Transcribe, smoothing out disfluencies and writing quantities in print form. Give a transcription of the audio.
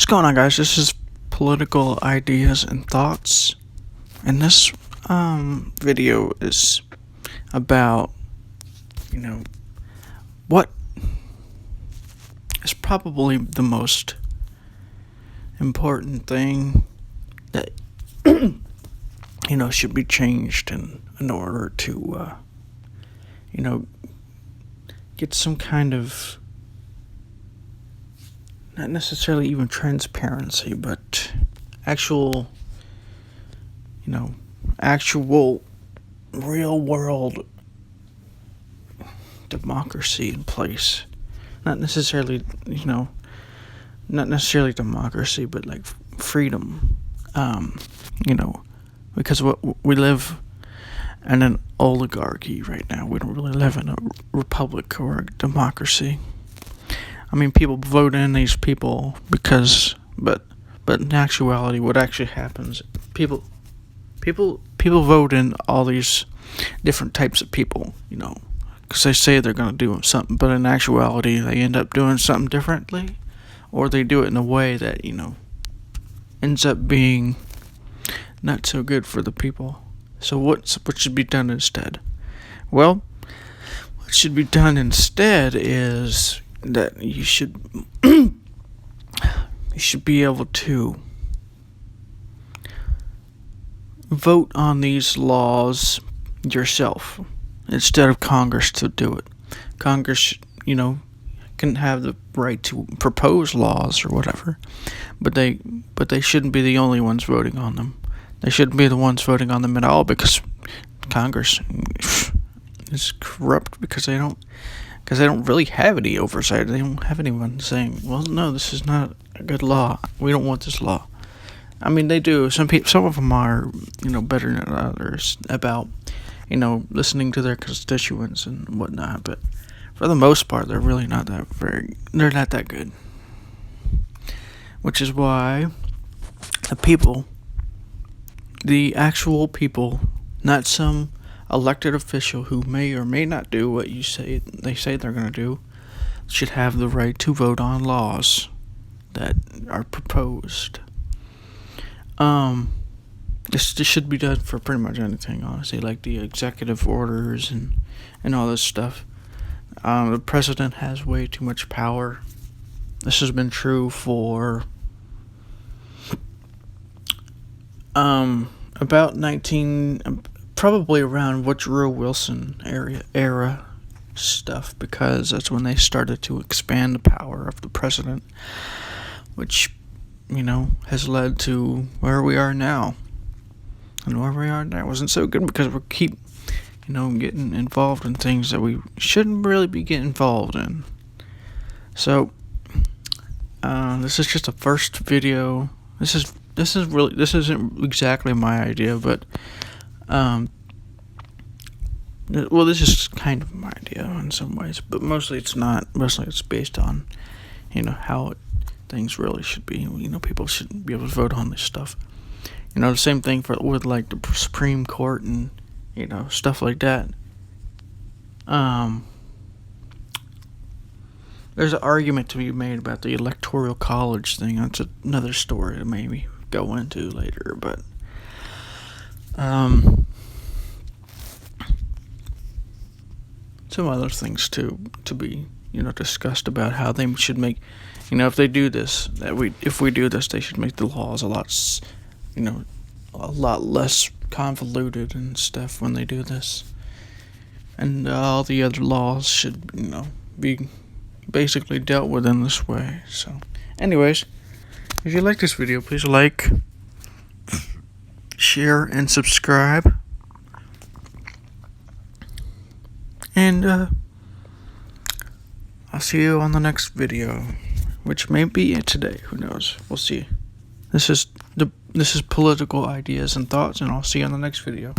What's going on, guys? This is Political Ideas and Thoughts, and this video is about, what is probably the most important thing that, should be changed in order to, get some kind of, not necessarily even transparency, but actual real world democracy in place. Not necessarily democracy, but like freedom. Because we live in an oligarchy right now. We don't really live in a republic or a democracy. I mean, people vote in these people but in actuality, what actually happens, people vote in all these different types of people, because they say they're going to do something, but in actuality, they end up doing something differently, or they do it in a way that, ends up being not so good for the people. So what should be done instead? Well, what should be done instead is that you should be able to vote on these laws yourself instead of Congress to do it. Congress, can have the right to propose laws or whatever, but they shouldn't be the only ones voting on them. They shouldn't be the ones voting on them at all, because Congress is corrupt because they don't really have any oversight. They don't have anyone saying, well, no, this is not a good law. We don't want this law. I mean, they do. Some of them are, better than others about, listening to their constituents and whatnot. But for the most part, they're really not they're not that good. Which is why the actual people, not some elected official who may or may not do what they say they're going to do, should have the right to vote on laws that are proposed. This should be done for pretty much anything, honestly, like the executive orders and all this stuff. The president has way too much power. This has been true for about probably around Woodrow Wilson era stuff, because that's when they started to expand the power of the president, which has led to where we are now. And where we are now wasn't so good, because we keep getting involved in things that we shouldn't really be getting involved in. So this is just a first video. This isn't exactly my idea, but this is kind of my idea in some ways, but mostly it's not. Mostly it's based on how things really should be. People shouldn't be able to vote on this stuff. The same thing with like the Supreme Court and stuff like that. There's an argument to be made about the Electoral College thing. That's another story to maybe go into later, but some other things to be discussed about how they should make, if they do this, if we do this, they should make the laws a lot less convoluted and stuff when they do this, and all the other laws should be basically dealt with in this way. So anyways, if you like this video, please like, share, and subscribe. And I'll see you on the next video, which may be today. Who knows? We'll see. This is Political Ideas and Thoughts, and I'll see you on the next video.